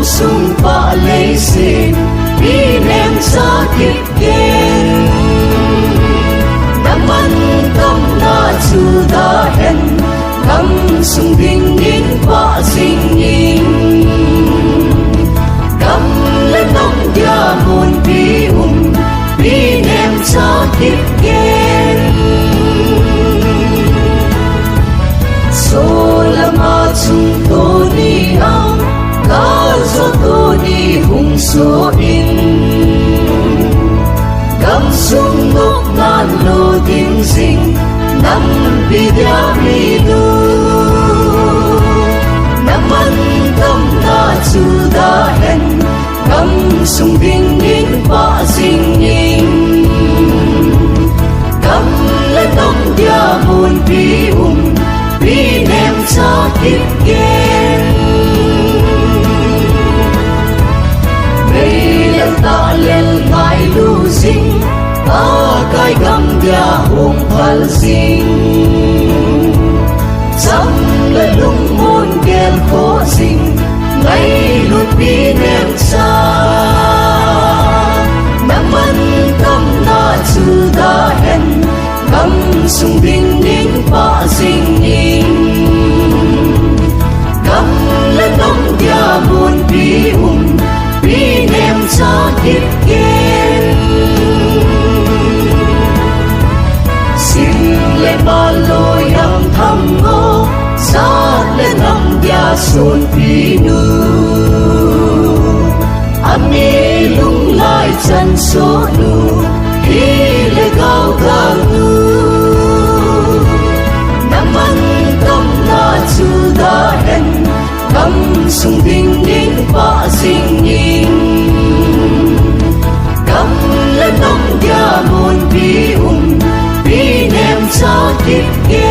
sung pa lấy xin đi nem sa kịp gen naman kam na chu da hen kam sung ding in pa sing in kam le nong dia mon bi nem sa kịp gen so lama chung to ni ang ka zo to ni hung so in kam sung nok nan lo ding sing nam bi dia mi du naman kam na chu da hen kam sung ding in pa sing in kam le nong dia mon bi nem sa kịp gen ngày lần ta lên ngài lu sinh ta cái gam dia hùng phal sinh chăm le lung môn gen khó sinh ngày luôn bi nem sa naman kam na chu da hen kam sung ding in pa sing in kam le nong dia mon bi nem sa kịp gen xin le ba lo yang tham ngô sa le nam dia son pi nu ami lung lai chan so nu hi le gao ga nu naman kam na chu da hen kam sung ding in pa sing in kam le nong dia mon bi nem sa kịp gen